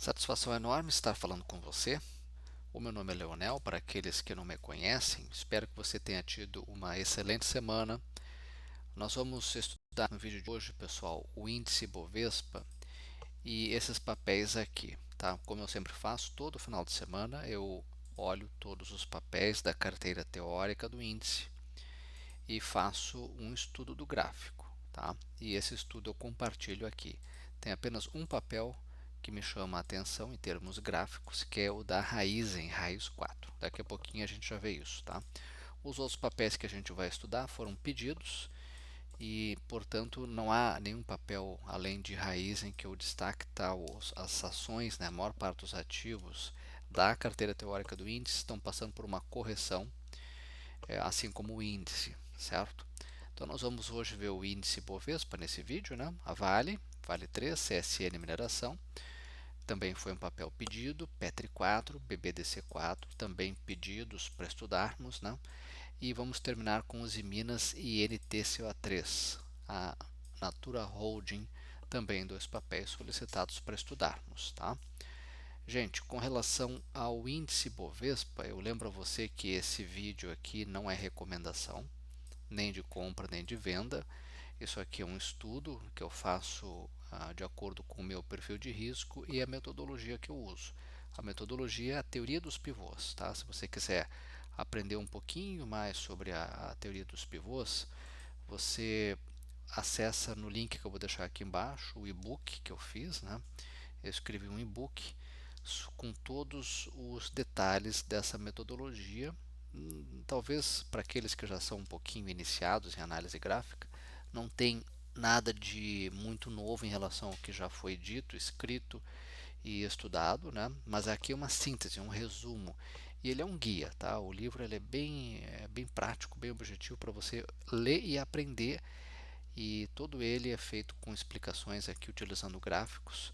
Satisfação enorme estar falando com você. O meu nome é Leonel, para aqueles que não me conhecem. Espero que você tenha tido uma excelente semana. Nós vamos estudar no vídeo de hoje, pessoal, o índice Bovespa e esses papéis aqui, tá? Como eu sempre faço, todo final de semana eu olho todos os papéis da carteira teórica do índice e faço um estudo do gráfico, tá? E esse estudo eu compartilho aqui. Tem apenas um papel que me chama a atenção em termos gráficos, que é o da Raizen, raiz 4. Daqui a pouquinho a gente já vê isso, tá? Os outros papéis que a gente vai estudar foram pedidos e, portanto, não há nenhum papel além de Raizen que eu destaque, tá? As ações, né, a maior parte dos ativos da carteira teórica do índice estão passando por uma correção, assim como o índice, certo? Então nós vamos hoje ver o índice Bovespa nesse vídeo, né? A Vale 3, CSN Mineração, também foi um papel pedido, Petri 4, BBDC 4, também pedidos para estudarmos, né? E vamos terminar com os Minas e NTCO3, a Natura Holding, também dois papéis solicitados para estudarmos, tá? Gente, com relação ao índice Bovespa, eu lembro a você que esse vídeo aqui não é recomendação, nem de compra nem de venda. Isso aqui é um estudo que eu faço de acordo com o meu perfil de risco e a metodologia que eu uso. A metodologia é a teoria dos pivôs, tá? Se você quiser aprender um pouquinho mais sobre a teoria dos pivôs, você acessa no link que eu vou deixar aqui embaixo o e-book que eu fiz, né? Eu escrevi um e-book com todos os detalhes dessa metodologia. Talvez para aqueles que já são um pouquinho iniciados em análise gráfica, não tem nada de muito novo em relação ao que já foi dito, escrito e estudado, né? Mas aqui é uma síntese, um resumo. E ele é um guia, tá? O livro ele é bem prático, bem objetivo para você ler e aprender. E todo ele é feito com explicações aqui utilizando gráficos.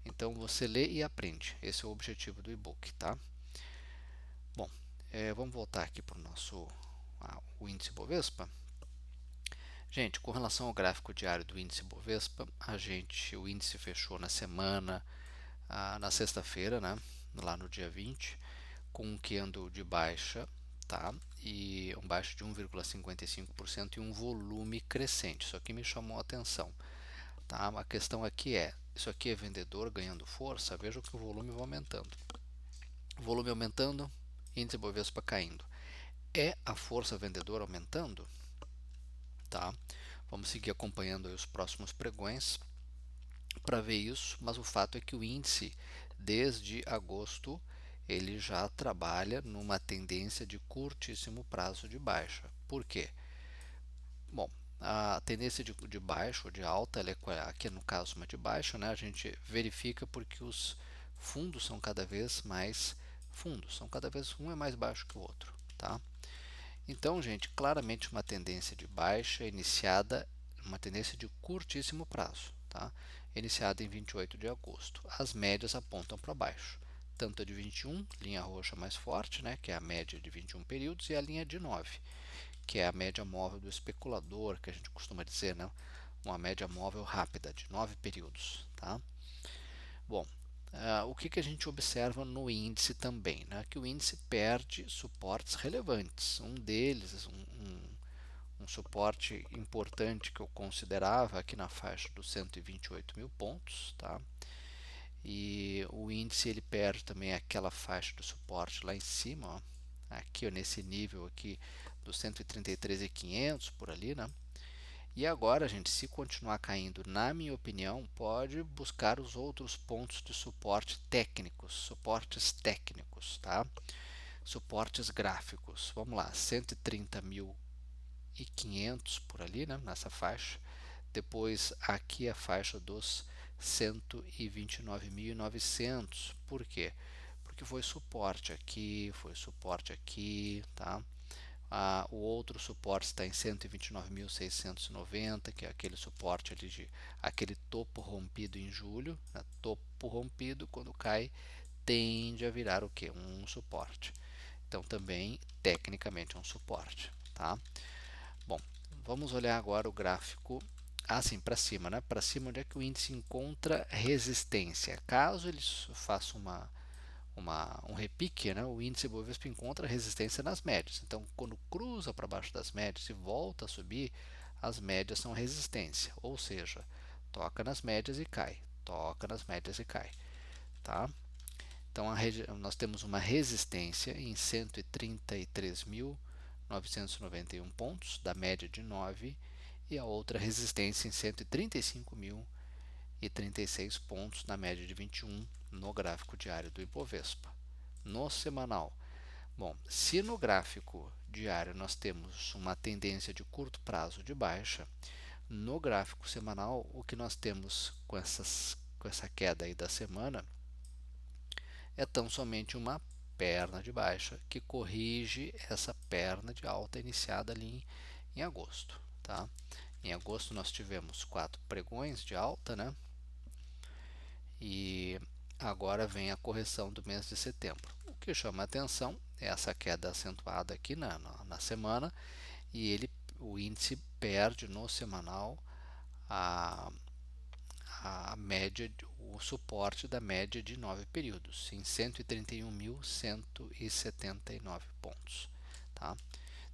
Então você lê e aprende. Esse é o objetivo do e-book, tá? Bom, vamos voltar aqui para o nosso o índice Bovespa. Gente, com relação ao gráfico diário do índice Bovespa, o índice fechou na semana, na sexta-feira, né, lá no dia 20, com um candle de baixa, tá? E um baixo de 1,55% e um volume crescente. Isso aqui me chamou a atenção, tá? A questão aqui isso aqui é vendedor ganhando força? Veja que o volume vai aumentando. Volume aumentando, índice Bovespa caindo. É a força vendedora aumentando? Tá? Vamos seguir acompanhando aí os próximos pregões para ver isso, mas o fato é que o índice, desde agosto, ele já trabalha numa tendência de curtíssimo prazo de baixa. Por quê? Bom, a tendência de baixa ou de alta, aqui no caso uma de baixa, né, a gente verifica porque os fundos são cada vez mais fundos, são cada vez um é mais baixo que o outro, tá? Então, gente, claramente uma tendência de baixa iniciada, uma tendência de curtíssimo prazo, tá? Iniciada em 28 de agosto. As médias apontam para baixo, tanto a de 21, linha roxa mais forte, né, que é a média de 21 períodos, e a linha de 9, que é a média móvel do especulador, que a gente costuma dizer, né? Uma média móvel rápida de 9 períodos, tá? Bom, o que a gente observa no índice também, né? Que o índice perde suportes relevantes. Um deles, um suporte importante que eu considerava aqui na faixa dos 128 mil pontos, tá? E o índice ele perde também aquela faixa do suporte lá em cima, ó, aqui ó, nesse nível aqui dos 133.500 por ali, né? E agora, gente, se continuar caindo, na minha opinião, pode buscar os outros pontos de suportes técnicos, tá? Suportes gráficos. Vamos lá, 130.500 por ali, né, nessa faixa. Depois aqui a faixa dos 129.900. Por quê? Porque foi suporte aqui, tá? O outro suporte está em 129.690, que é aquele suporte ali aquele topo rompido em julho, né? Topo rompido quando cai tende a virar o que? Um suporte. Então também tecnicamente é um suporte, tá? Bom, vamos olhar agora o gráfico Assim, para cima, né? Para cima, onde é que o índice encontra resistência? Caso ele faça um repique, né? O índice Bovespa encontra resistência nas médias. Então, quando cruza para baixo das médias e volta a subir, as médias são resistência, ou seja, toca nas médias e cai, toca nas médias e cai, tá? Então, nós temos uma resistência em 133.991 pontos, da média de 9, e a outra resistência em 135.036 pontos, na média de 21, no gráfico diário do Ibovespa. No semanal, bom, se no gráfico diário nós temos uma tendência de curto prazo de baixa, no gráfico semanal, o que nós temos com essa queda aí da semana é tão somente uma perna de baixa que corrige essa perna de alta iniciada ali em agosto, tá? Em agosto nós tivemos 4 pregões de alta, né? E agora vem a correção do mês de setembro. O que chama a atenção é essa queda acentuada aqui na semana, e o índice perde no semanal a, a média, o suporte da média de 9 períodos, em 131.179 pontos. Tá?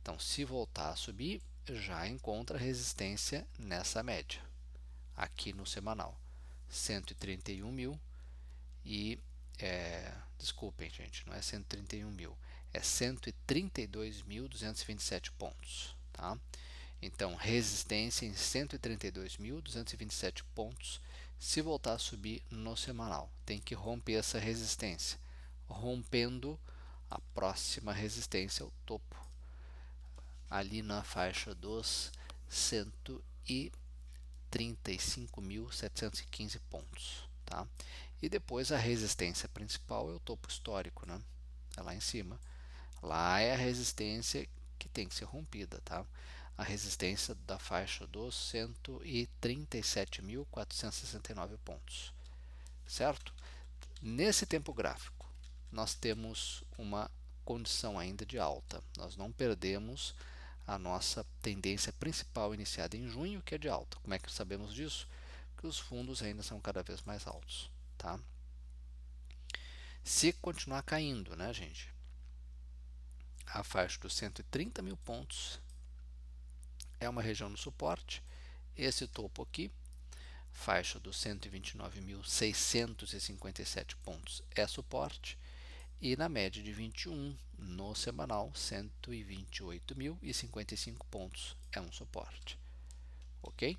Então, se voltar a subir, já encontra resistência nessa média, aqui no semanal. 131 mil e, desculpem gente, não é 131 mil, é 132.227 pontos. Tá? Então, resistência em 132.227 pontos. Se voltar a subir no semanal, tem que romper essa resistência. Rompendo, a próxima resistência, o topo, ali na faixa dos 135.715 pontos. Tá? E depois a resistência principal é o topo histórico, né? É lá em cima. Lá é a resistência que tem que ser rompida, tá? A resistência da faixa dos 137.469 pontos, certo? Nesse tempo gráfico, nós temos uma condição ainda de alta. Nós não perdemos a nossa tendência principal iniciada em junho, que é de alta. Como é que sabemos disso? Porque os fundos ainda são cada vez mais altos, tá? Se continuar caindo, né, gente? A faixa dos 130 mil pontos é uma região de suporte. Esse topo aqui, faixa dos 129.657 pontos, é suporte. E na média de 21, no semanal, 128.055 pontos é um suporte. Ok?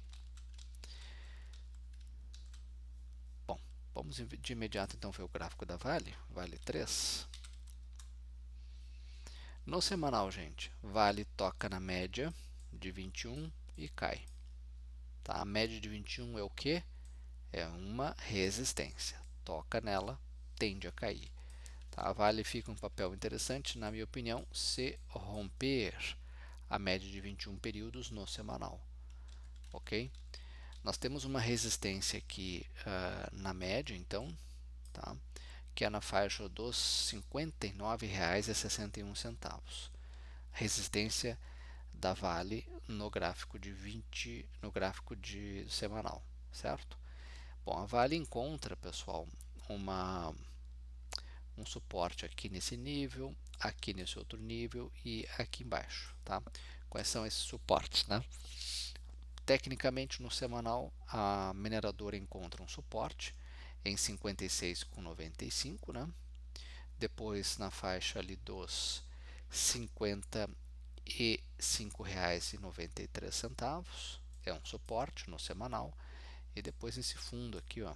Bom, vamos de imediato então ver o gráfico da Vale, Vale 3. No semanal, gente, Vale toca na média de 21 e cai. Tá? A média de 21 é o que? É uma resistência. Toca nela, tende a cair. Tá? A Vale fica um papel interessante, na minha opinião, se romper a média de 21 períodos no semanal. Ok? Nós temos uma resistência aqui na média, então, tá? Que é na faixa dos R$ 59,61. Resistência da Vale no gráfico no gráfico de semanal, certo? Bom, a Vale encontra, pessoal, um suporte aqui nesse nível, aqui nesse outro nível e aqui embaixo, tá? Quais são esses suportes, né? Tecnicamente, no semanal, a mineradora encontra um suporte em 56,95, né? Depois, na faixa ali dos R$ 55,93 é um suporte no semanal. E depois esse fundo aqui, ó,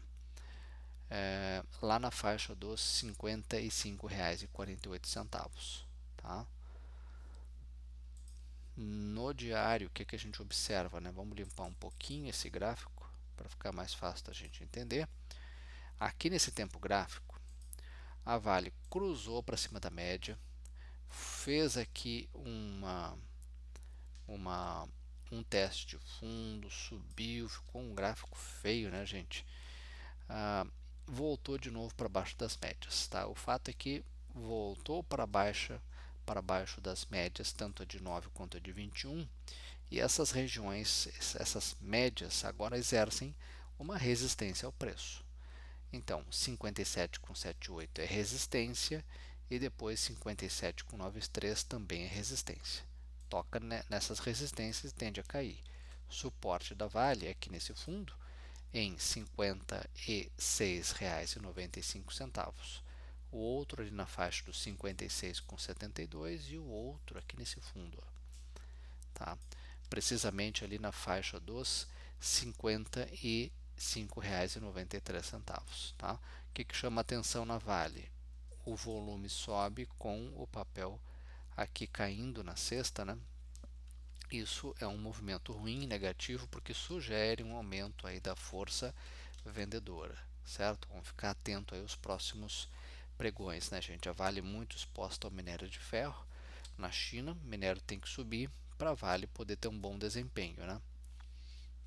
lá na faixa dos R$ 55,48, tá? No diário, o que, que a gente observa, né? Vamos limpar um pouquinho esse gráfico para ficar mais fácil da gente entender. Aqui nesse tempo gráfico, a Vale cruzou para cima da média, fez aqui um teste de fundo, subiu, ficou um gráfico feio, né, gente? Voltou de novo para baixo das médias, tá? O fato é que voltou para baixo das médias, tanto a de 9 quanto a de 21, E essas regiões, essas médias, agora exercem uma resistência ao preço. Então, 57,78 é resistência e depois 57,93 também é resistência. Toca nessas resistências e tende a cair. Suporte da Vale aqui nesse fundo em R$ 56,95. O outro ali na faixa dos 56,72 e o outro aqui nesse fundo, ó, tá? Precisamente ali na faixa dos R$ 55,93, tá? O que chama atenção na Vale? O volume sobe com o papel aqui caindo na cesta, né? Isso é um movimento ruim, negativo, porque sugere um aumento aí da força vendedora, certo? Vamos ficar atento aí aos próximos pregões, né, gente? A Vale muito exposta ao minério de ferro na China, o minério tem que subir para a Vale poder ter um bom desempenho, né?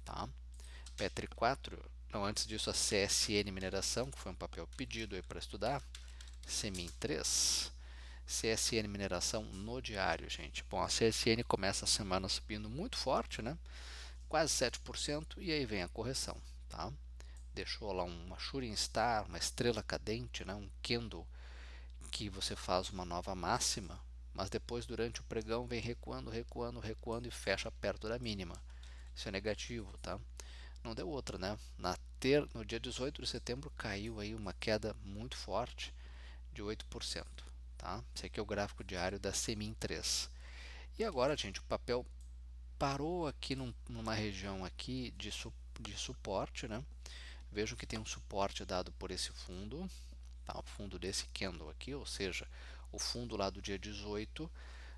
Tá? Petri 4, não, antes disso a CSN Mineração, que foi um papel pedido aí para estudar, Semin 3, CSN Mineração no diário, gente. Bom, a CSN começa a semana subindo muito forte, né? Quase 7%, e aí vem a correção, tá? Deixou lá uma Shooting Star, uma estrela cadente, né? Um candle que você faz uma nova máxima, mas depois durante o pregão vem recuando, recuando, recuando e fecha perto da mínima. Isso é negativo, tá? Não deu outra, né? No dia 18 de setembro caiu aí uma queda muito forte de 8%, tá? Esse aqui é o gráfico diário da Semin 3. E agora, gente, o papel parou aqui numa região aqui de suporte, né? Vejam que tem um suporte dado por esse fundo, tá? O fundo desse candle aqui, ou seja, o fundo lá do dia 18,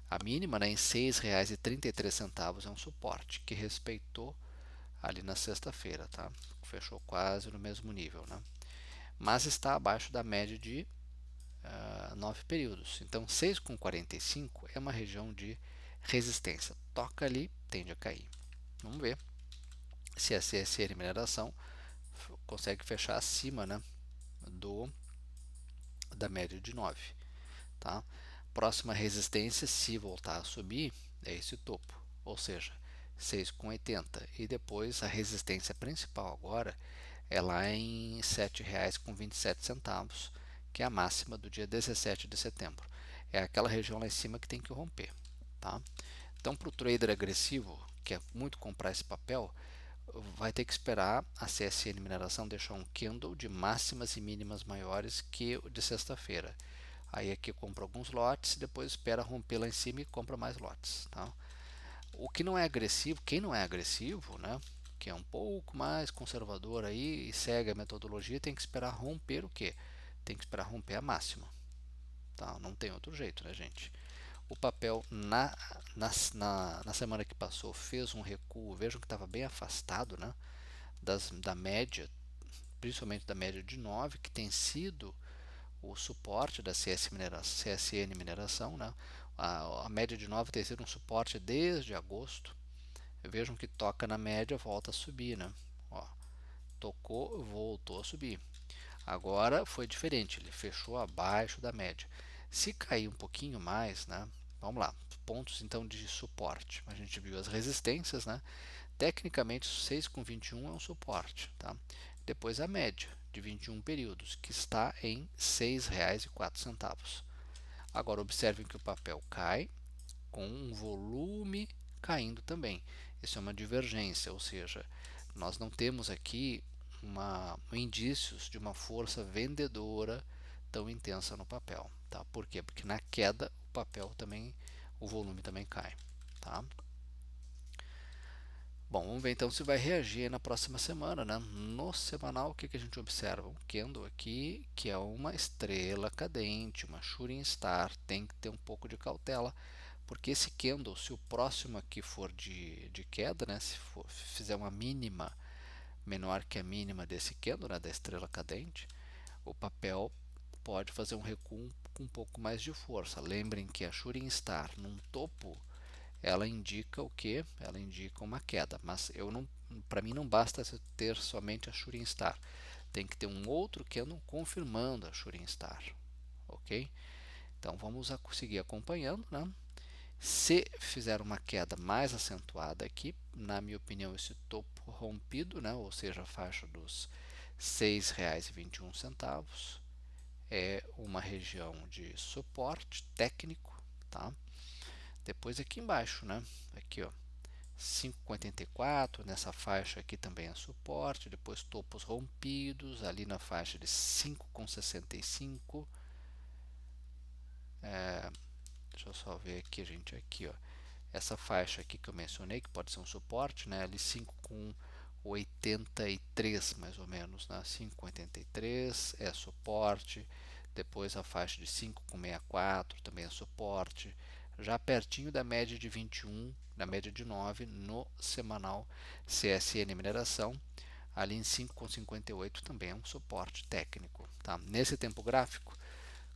a mínima, né, em R$ 6,33 é um suporte que respeitou ali na sexta-feira, tá? Fechou quase no mesmo nível, né? Mas está abaixo da média de 9 períodos. Então, 6,45 é uma região de resistência. Toca ali, tende a cair. Vamos ver se a CSN Mineração consegue fechar acima, né, da média de 9. Tá? Próxima resistência, se voltar a subir, é esse topo, ou seja, 6,80. E depois a resistência principal agora é lá em R$ 7,27, que é a máxima do dia 17 de setembro. É aquela região lá em cima que tem que romper. Tá? Então, para o trader agressivo, que é muito comprar esse papel, vai ter que esperar a CSN Mineração deixar um candle de máximas e mínimas maiores que o de sexta-feira. Aí aqui compra alguns lotes, depois espera romper lá em cima e compra mais lotes. Tá? O que não é agressivo, quem não é agressivo, né, que é um pouco mais conservador aí e segue a metodologia, tem que esperar romper o quê? Tem que esperar romper a máxima. Tá? Não tem outro jeito, né, gente? O papel na semana que passou fez um recuo, vejam que estava bem afastado, né, da média, principalmente da média de 9, que tem sido o suporte da CSN Mineração, né? A média de 9 tem sido um suporte desde agosto. Vejam que toca na média, volta a subir, né? Ó, tocou, voltou a subir. Agora foi diferente, ele fechou abaixo da média. Se cair um pouquinho mais, né? Vamos lá, pontos então de suporte. A gente viu as resistências, né? Tecnicamente, 6,21 é um suporte, tá? Depois a média de 21 períodos, que está em R$ 6,04. Agora observem que o papel cai com um volume caindo também. Isso é uma divergência, ou seja, nós não temos aqui indícios de uma força vendedora tão intensa no papel, tá? Por quê? Porque na queda o papel também, o volume também cai, tá? Bom, vamos ver então se vai reagir na próxima semana, né? No semanal, o que a gente observa? Um candle aqui, que é uma estrela cadente, uma shooting star, tem que ter um pouco de cautela, porque esse candle, se o próximo aqui for de queda, né? Se fizer uma mínima menor que a mínima desse candle, né? Da estrela cadente, o papel pode fazer um recuo com um pouco mais de força. Lembrem que a shooting star num topo ela indica o que? Ela indica uma queda, mas eu não, para mim não basta ter somente a Shooting Star, tem que ter um outro candle confirmando a Shooting Star, ok? Então vamos seguir acompanhando, né? Se fizer uma queda mais acentuada aqui, na minha opinião, esse topo rompido, né, ou seja, a faixa dos R$ 6,21 é uma região de suporte técnico, tá? Depois aqui embaixo, né, aqui ó, 5,84, nessa faixa aqui também é suporte, depois topos rompidos, ali na faixa de 5,65, deixa eu só ver aqui, gente, aqui ó, essa faixa aqui que eu mencionei, que pode ser um suporte, né, ali 5,83 mais ou menos, né, 5,83 é suporte, depois a faixa de 5,64 também é suporte, já pertinho da média de 21, da média de 9 no semanal CSN Mineração, ali em 5,58 também é um suporte técnico. Tá? Nesse tempo gráfico,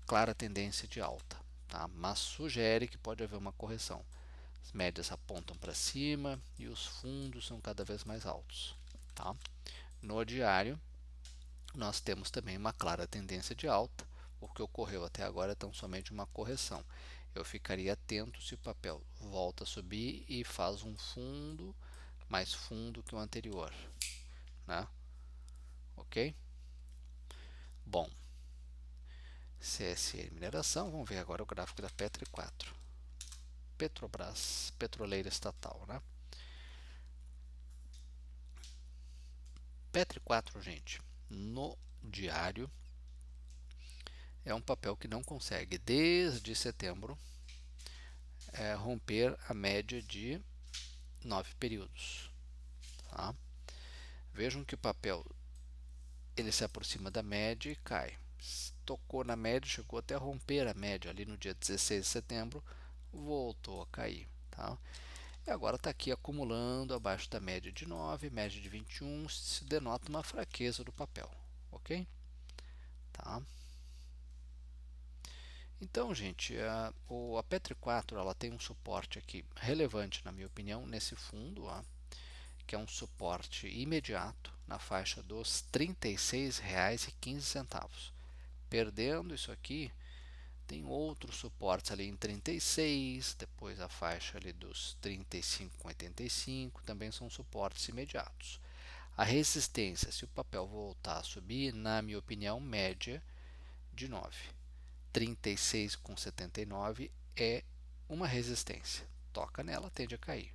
clara tendência de alta, tá? Mas sugere que pode haver uma correção. As médias apontam para cima e os fundos são cada vez mais altos. Tá? No diário, nós temos também uma clara tendência de alta. O que ocorreu até agora é tão somente uma correção. Eu ficaria atento se o papel volta a subir e faz um fundo mais fundo que o anterior, né? Ok? Bom, CSN Mineração, vamos ver agora o gráfico da Petro 4. Petrobras, petroleira estatal, né? Petro 4, gente, no diário é um papel que não consegue, desde setembro, romper a média de 9 períodos. Tá? Vejam que o papel ele se aproxima da média e cai. Tocou na média, chegou até a romper a média ali no dia 16 de setembro, voltou a cair. Tá? E agora está aqui acumulando abaixo da média de 9, média de 21, se denota uma fraqueza do papel. Ok? Tá? Então, gente, a Petri 4 ela tem um suporte aqui relevante, na minha opinião, nesse fundo, ó, que é um suporte imediato na faixa dos R$ 36,15. Perdendo isso aqui, tem outros suportes ali em 36, depois a faixa ali dos 35,85, também são suportes imediatos. A resistência, se o papel voltar a subir, na minha opinião, média de 9. 36,79 é uma resistência. Toca nela, tende a cair.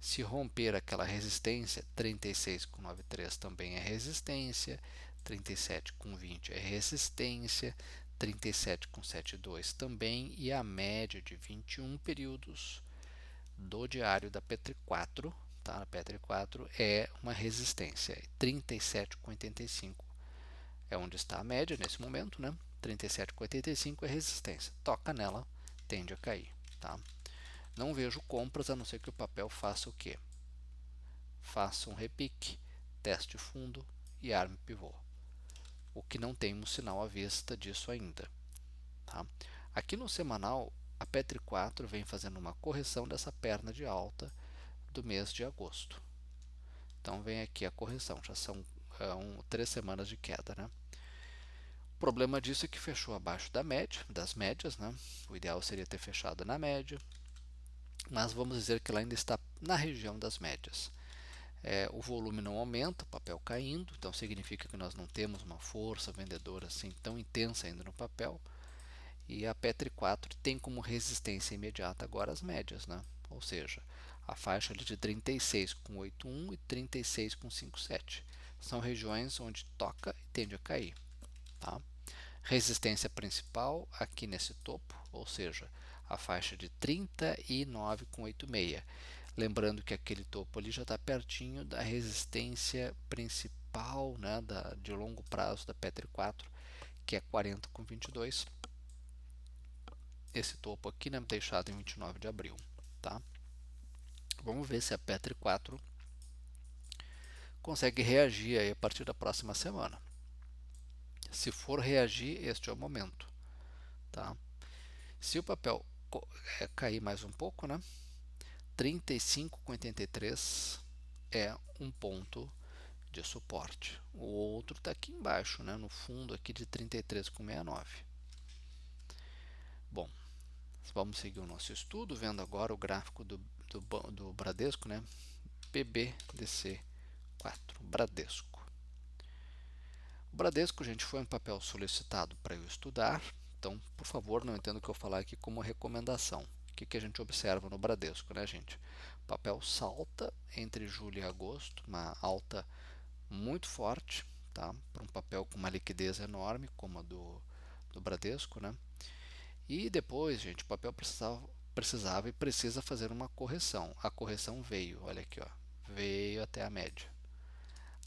Se romper aquela resistência, 36,93 também é resistência, 37,20 é resistência, 37,72 também, e a média de 21 períodos do diário da Petri 4, tá? A Petri 4 é uma resistência, 37,85 é onde está a média nesse momento, né? 37,85 é resistência. Toca nela, tende a cair, tá? Não vejo compras a não ser que o papel faça o quê? Faça um repique, teste fundo e arme pivô. O que não tem um sinal à vista disso ainda. Tá? Aqui no semanal, a Petri 4 vem fazendo uma correção dessa perna de alta do mês de agosto. Então vem aqui a correção, já são 3 semanas de queda, né? O problema disso é que fechou abaixo da média, das médias, né? O ideal seria ter fechado na média, mas vamos dizer que ela ainda está na região das médias. O volume não aumenta, o papel caindo, então significa que nós não temos uma força vendedora assim tão intensa ainda no papel. E a Petri 4 tem como resistência imediata agora as médias, né? Ou seja, a faixa ali de 36,81 e 36,57. São regiões onde toca e tende a cair. Tá? Resistência principal aqui nesse topo, ou seja, a faixa de 39,86. Lembrando que aquele topo ali já está pertinho da resistência principal, né, de longo prazo da Petri 4, que é 40,22. Esse topo aqui, né, deixado em 29 de abril. Tá? Vamos ver se a Petri 4 consegue reagir aí a partir da próxima semana. Se for reagir, este é o momento. Tá? Se o papel cair mais um pouco, né, 35,83 é um ponto de suporte. O outro está aqui embaixo, né, no fundo aqui de 33,69. Bom, Vamos seguir o nosso estudo, vendo agora o gráfico do Bradesco, né? BBDC4, Bradesco. O Bradesco, gente, foi um papel solicitado para eu estudar, então, por favor, não entenda o que eu falar aqui como recomendação. O que a gente observa no Bradesco, né, gente? O papel salta entre julho e agosto, uma alta muito forte, tá? Para um papel com uma liquidez enorme, como a do Bradesco, né? E depois, gente, o papel precisava e precisa fazer uma correção. A correção veio, olha aqui, ó, veio até a média.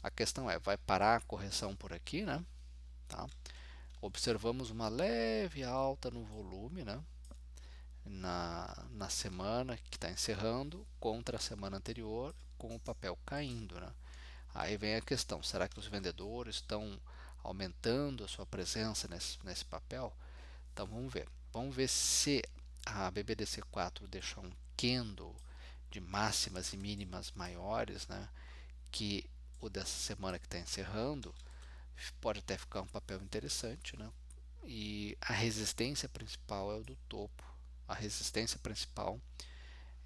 A questão é, vai parar a correção por aqui, né? Tá? Observamos uma leve alta no volume, né? Na semana que está encerrando contra a semana anterior, com o papel caindo, né? Aí vem a questão, será que os vendedores estão aumentando a sua presença nesse papel? Então vamos ver. Vamos ver se a BBDC4 deixar um candle de máximas e mínimas maiores, né, que o dessa semana que está encerrando. Pode até ficar um papel interessante, né? E a resistência principal é o do topo. A resistência principal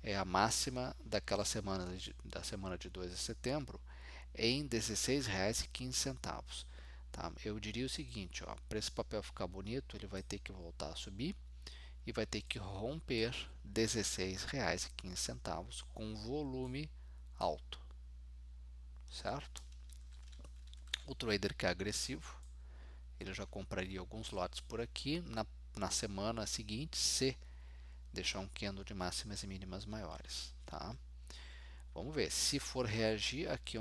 é a máxima daquela semana, da semana de 2 de setembro, em R$ 16,15. Tá? Eu diria o seguinte, para esse papel ficar bonito, ele vai ter que voltar a subir e vai ter que romper R$ 16,15 com volume alto, certo? O trader que é agressivo, ele já compraria alguns lotes por aqui na semana seguinte, se deixar um candle de máximas e mínimas maiores, tá? Vamos ver, se for reagir, aqui é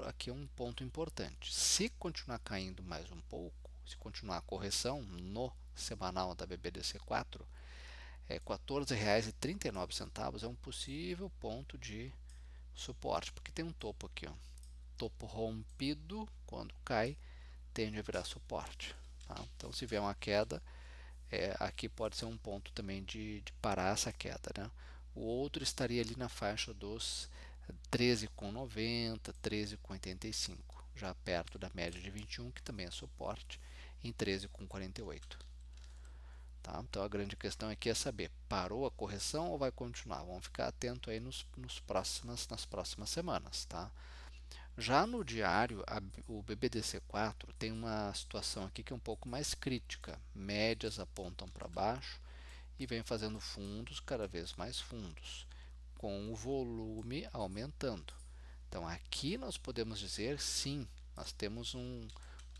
aqui é um ponto importante. Se continuar caindo mais um pouco, se continuar a correção no semanal da BBDC4, R$ 14,39 é um possível ponto de suporte, porque tem um topo aqui, ó. Topo rompido, quando cai, tende a virar suporte. Tá? Então, se vier uma queda, aqui pode ser um ponto também de parar essa queda, né? O outro estaria ali na faixa dos 13,90, 13,85, já perto da média de 21, que também é suporte, em 13,48. Tá? Então a grande questão aqui é saber, parou a correção ou vai continuar? Vamos ficar atento aí nas próximas semanas. Tá? Já no diário, o BBDC4 tem uma situação aqui que é um pouco mais crítica. Médias apontam para baixo e vem fazendo fundos cada vez mais fundos, com o volume aumentando. Então aqui nós podemos dizer sim, nós temos um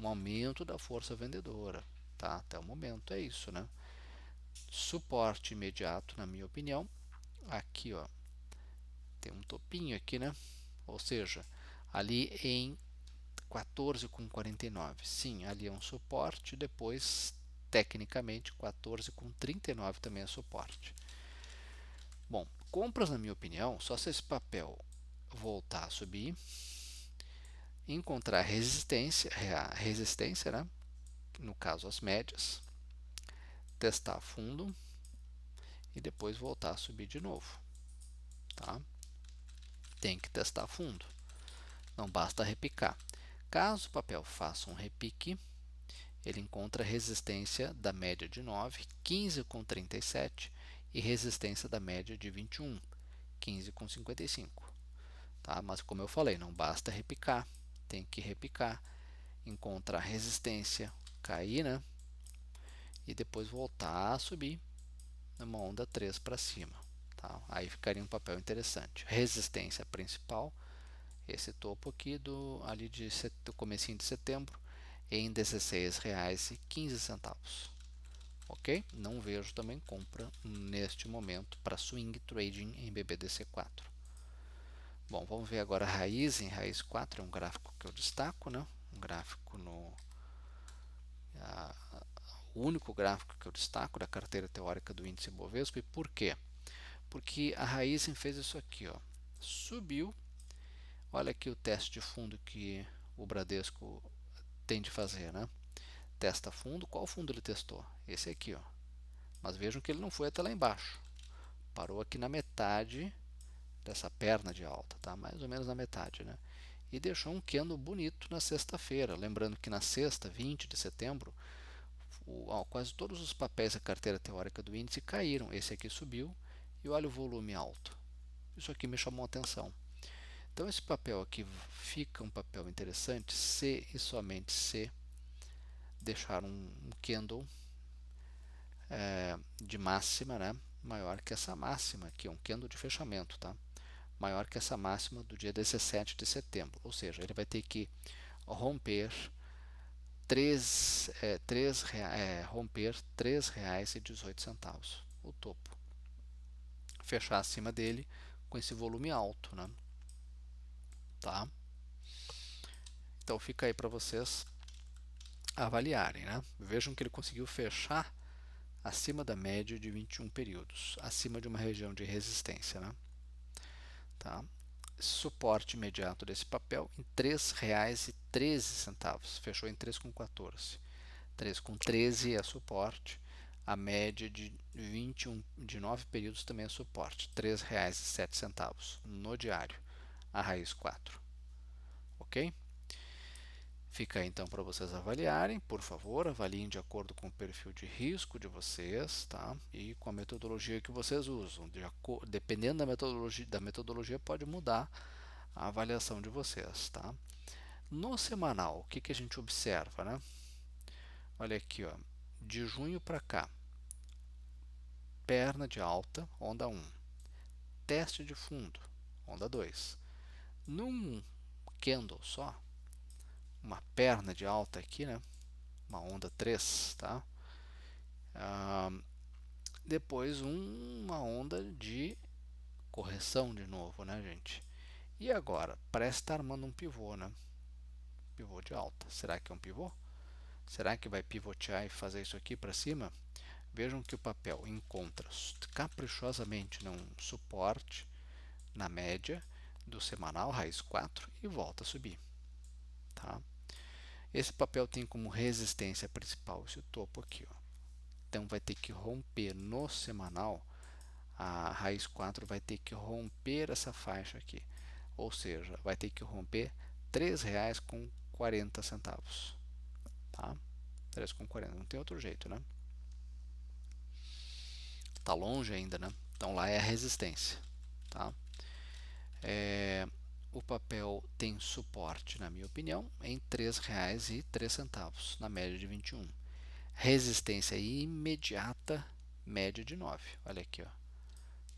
aumento da força vendedora. Tá? Até o momento é isso, né? Suporte imediato, na minha opinião, aqui, ó, tem um topinho aqui, né? Ou seja, ali em 14,49. Sim, ali é um suporte, depois, tecnicamente, 14,39 também é suporte. Bom, compras, na minha opinião, só se esse papel voltar a subir, encontrar resistência, né? No caso as médias, testar a fundo e depois voltar a subir de novo. Tá? Tem que testar a fundo, não basta repicar. Caso o papel faça um repique, ele encontra resistência da média de 9, 15,37 e resistência da média de 21, 15,55. Tá? Mas como eu falei, não basta repicar, tem que repicar, encontrar resistência, cair, né? E depois voltar a subir numa onda 3 para cima. Tá? Aí ficaria um papel interessante. Resistência principal, esse topo aqui ali do comecinho de setembro, em R$ 16,15. Ok? Não vejo também compra neste momento para swing trading em BBDC4. Bom, vamos ver agora a raiz. Em raiz 4 é um gráfico que eu destaco, né? Um gráfico o único gráfico que eu destaco da carteira teórica do índice Bovespa. E por quê? Porque a raiz fez isso aqui, ó. Subiu. Olha aqui o teste de fundo que o Bradesco tem de fazer, né? Testa fundo. Qual fundo ele testou? Esse aqui, ó. Mas vejam que ele não foi até lá embaixo. Parou aqui na metade dessa perna de alta, tá? Mais ou menos na metade, né? E deixou um candle bonito na sexta-feira. Lembrando que na sexta, 20 de setembro, quase todos os papéis da carteira teórica do índice caíram. Esse aqui subiu e olha o volume alto. Isso aqui me chamou a atenção. Então esse papel aqui fica um papel interessante se e somente se deixar um candle de máxima, né, maior que essa máxima aqui, um candle de fechamento, tá? Maior que essa máxima do dia 17 de setembro, ou seja, ele vai ter que romper romper R$ 3,18, o topo, fechar acima dele com esse volume alto, né? Tá? Então fica aí para vocês avaliarem, né? Vejam que ele conseguiu fechar acima da média de 21 períodos, acima de uma região de resistência, né? Tá? Suporte imediato desse papel em R$ 3,13, fechou em 3,14. 3,13 é suporte, a média de 21 de 9 períodos também é suporte, R$ 3,07 no diário, a raiz 4. OK? Fica aí então para vocês avaliarem, por favor, avaliem de acordo com o perfil de risco de vocês, tá? E com a metodologia que vocês usam. Dependendo da metodologia pode mudar a avaliação de vocês, tá? No semanal, o que a gente observa, né? Olha aqui, ó, de junho para cá, perna de alta, onda 1, teste de fundo, onda 2. Num candle só, uma perna de alta aqui, né? Uma onda 3, tá? Depois uma onda de correção de novo, né, gente? E agora, parece estar armando um pivô, né? Pivô de alta. Será que é um pivô? Será que vai pivotear e fazer isso aqui para cima? Vejam que o papel encontra caprichosamente um suporte na média do semanal, raiz 4, e volta a subir. Tá? Esse papel tem como resistência principal esse topo aqui. Ó. Então vai ter que romper no semanal, a raiz 4 vai ter que romper essa faixa aqui. Ou seja, vai ter que romper R$ 3,40. Tá? 3,40, não tem outro jeito, né? Está longe ainda, né? Então lá é a resistência, tá? O papel tem suporte, na minha opinião, em R$ 3,03, na média de 21. Resistência imediata, média de 9. Olha aqui, ó,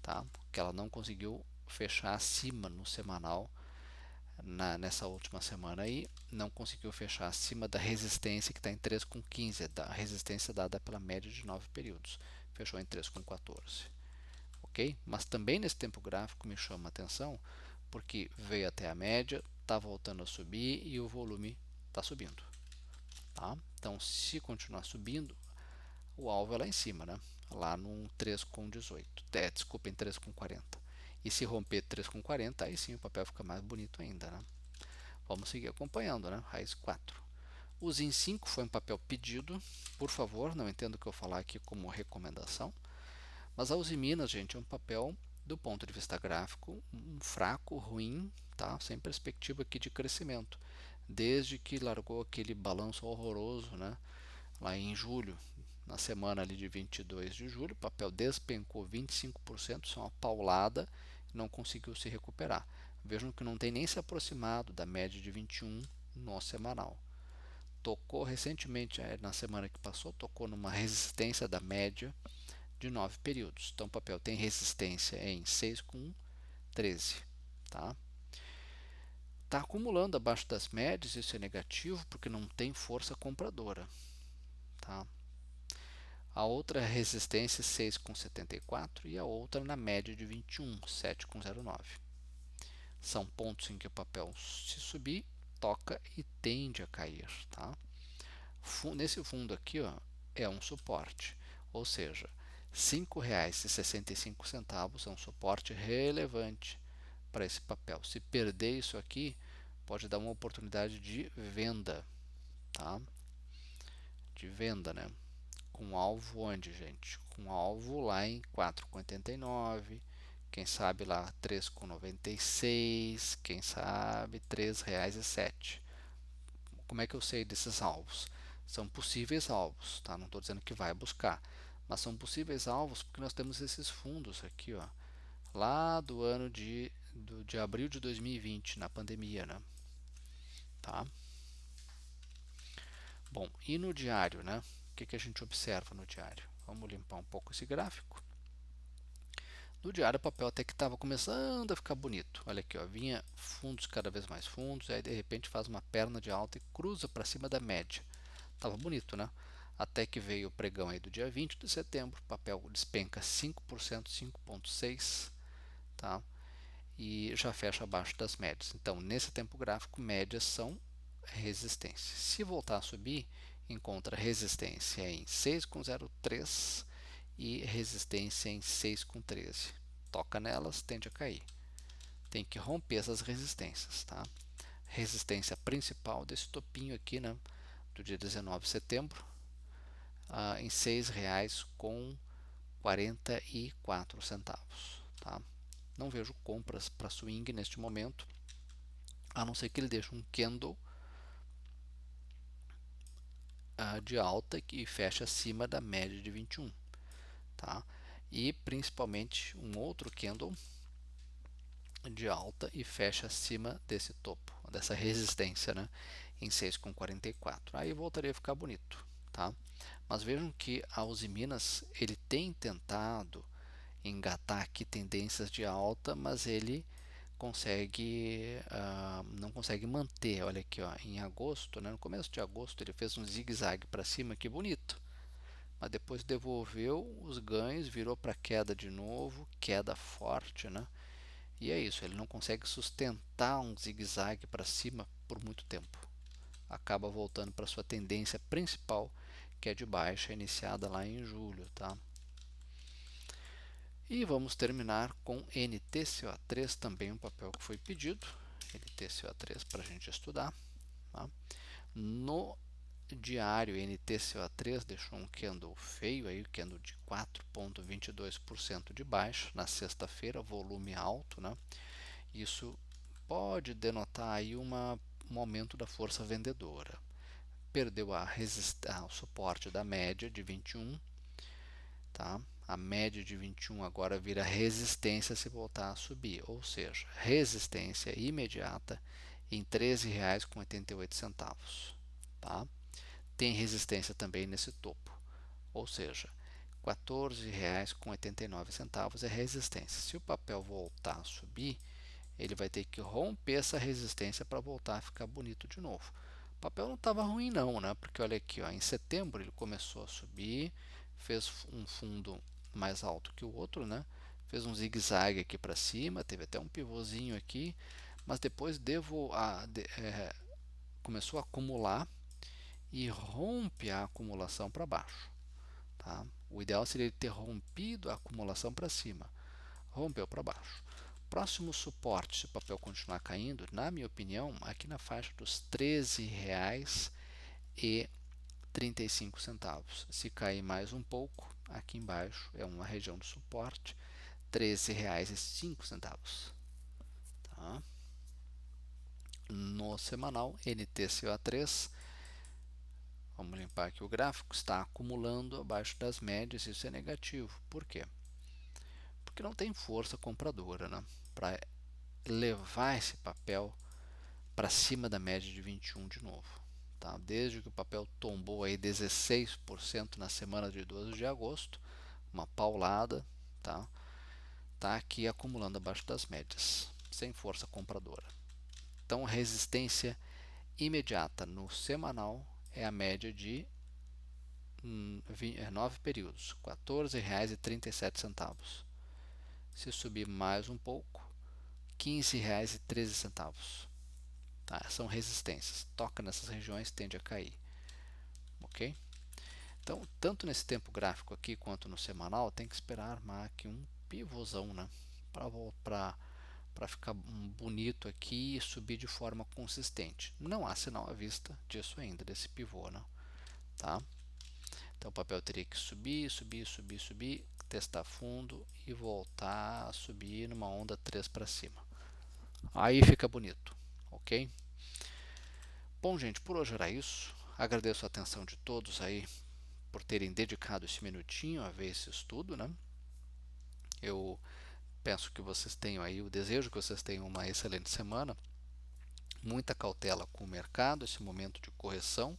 tá? Que ela não conseguiu fechar acima no semanal nessa última semana aí, não conseguiu fechar acima da resistência que está em 3,15, da resistência dada pela média de 9 períodos. Fechou em 3,14. Ok? Mas também nesse tempo gráfico me chama a atenção porque veio até a média, está voltando a subir e o volume está subindo. Tá? Então, se continuar subindo, o alvo é lá em cima, né? Lá no 3,18. Desculpa, em 3,40. E se romper 3,40, aí sim o papel fica mais bonito ainda, né? Vamos seguir acompanhando, né? Raiz 4. O ZIN 5 foi um papel pedido, por favor, não entendo o que eu falar aqui como recomendação. Mas a Uzi Minas, gente, é um papel, do ponto de vista gráfico, fraco, ruim, tá? Sem perspectiva aqui de crescimento. Desde que largou aquele balanço horroroso, né? Lá em julho, na semana ali de 22 de julho, o papel despencou 25%, isso é uma paulada, não conseguiu se recuperar. Vejam que não tem nem se aproximado da média de 21 no semanal. Tocou recentemente, na semana que passou, tocou numa resistência da média de 9 períodos. Então, o papel tem resistência em 6,13. Tá? Está acumulando abaixo das médias, isso é negativo, porque não tem força compradora. Tá? A outra resistência é 6,74 e a outra na média de 21, 7,09. São pontos em que o papel, se subir, toca e tende a cair. Tá? Nesse fundo aqui, ó, é um suporte, ou seja, R$ 5,65 é um suporte relevante para esse papel. Se perder isso aqui, pode dar uma oportunidade de venda, tá? De venda, né? Com alvo onde, gente? Com alvo lá em 4,89, quem sabe lá 3,96, quem sabe R$ 3,07. Como é que eu sei desses alvos? São possíveis alvos, tá? Não estou dizendo que vai buscar, mas são possíveis alvos porque nós temos esses fundos aqui, ó, lá do ano de abril de 2020, na pandemia, né? Tá? Bom, e no diário, né? O que a gente observa no diário? Vamos limpar um pouco esse gráfico. No diário o papel até que estava começando a ficar bonito. Olha aqui, ó, vinha fundos cada vez mais fundos, aí de repente faz uma perna de alta e cruza para cima da média. Tava bonito, né? Até que veio o pregão aí do dia 20 de setembro, o papel despenca 5%, 5,6%, tá? E já fecha abaixo das médias. Então, nesse tempo gráfico, médias são resistência. Se voltar a subir, encontra resistência em 6,03 e resistência em 6,13. Toca nelas, tende a cair. Tem que romper essas resistências, tá? Resistência principal desse topinho aqui, né, do dia 19 de setembro, em R$ 6,44. Tá? Não vejo compras para swing neste momento, a não ser que ele deixe um candle de alta que feche acima da média de 21. Tá? E principalmente um outro candle de alta e fecha acima desse topo, dessa resistência, né, em 6,44. Aí voltaria a ficar bonito. Tá? Mas vejam que a Uzi Minas ele tem tentado engatar aqui tendências de alta, mas ele não consegue manter. Olha aqui, ó, em agosto, né, no começo de agosto, ele fez um zigue-zague para cima, que bonito, mas depois devolveu os ganhos, virou para queda de novo, queda forte, né? E é isso, ele não consegue sustentar um zigue-zague para cima por muito tempo. Acaba voltando para sua tendência principal, que é de baixa, iniciada lá em julho, tá? E vamos terminar com NTCO3, também um papel que foi pedido, NTCO3 para a gente estudar. Tá? No diário, NTCO3 deixou um candle feio, aí, candle de 4,22% de baixa na sexta-feira, volume alto. Né? Isso pode denotar aí um aumento da força vendedora. Perdeu o suporte da média de 21, tá? A média de 21 agora vira resistência se voltar a subir, ou seja, resistência imediata em R$ 13,88. Tá? Tem resistência também nesse topo, ou seja, R$ 14,89 é resistência. Se o papel voltar a subir, ele vai ter que romper essa resistência para voltar a ficar bonito de novo. O papel não estava ruim não, né? Porque olha aqui, ó, em setembro ele começou a subir, fez um fundo mais alto que o outro, né? Fez um zigue-zague aqui para cima, teve até um pivôzinho aqui, mas depois começou a acumular e rompe a acumulação para baixo. Tá? O ideal seria ele ter rompido a acumulação para cima, rompeu para baixo. Próximo suporte, se o papel continuar caindo, na minha opinião, aqui na faixa dos R$ 13,35. Se cair mais um pouco, aqui embaixo é uma região de suporte, R$ 13,05. Tá? No semanal, NTCO3, vamos limpar aqui o gráfico, está acumulando abaixo das médias, isso é negativo. Por quê? Porque não tem força compradora, né? Para levar esse papel para cima da média de 21 de novo. Tá? Desde que o papel tombou aí 16% na semana de 12 de agosto, uma paulada, tá? Tá aqui acumulando abaixo das médias, sem força compradora. Então, resistência imediata no semanal é a média de 9 períodos, R$ 14,37. Se subir mais um pouco, R$ 15,13. Tá? São resistências. Toca nessas regiões, tende a cair. Ok? Então, tanto nesse tempo gráfico aqui quanto no semanal, tem que esperar armar aqui um pivôzão, né? Para ficar bonito aqui e subir de forma consistente. Não há sinal à vista disso ainda, desse pivô, né? Tá? Então o papel teria que subir, subir, subir, subir, testar fundo e voltar a subir numa onda 3 para cima. Aí fica bonito, ok? Bom, gente, por hoje era isso. Agradeço a atenção de todos aí por terem dedicado esse minutinho a ver esse estudo, né? Eu penso que vocês tenham aí, o desejo que vocês tenham uma excelente semana, muita cautela com o mercado, esse momento de correção,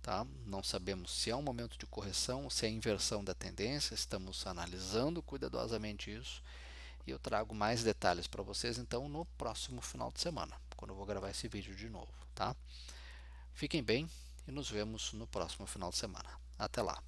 tá? Não sabemos se é um momento de correção, se é inversão da tendência, estamos analisando cuidadosamente isso e eu trago mais detalhes para vocês então no próximo final de semana, quando eu vou gravar esse vídeo de novo, tá? Fiquem bem e nos vemos no próximo final de semana. Até lá!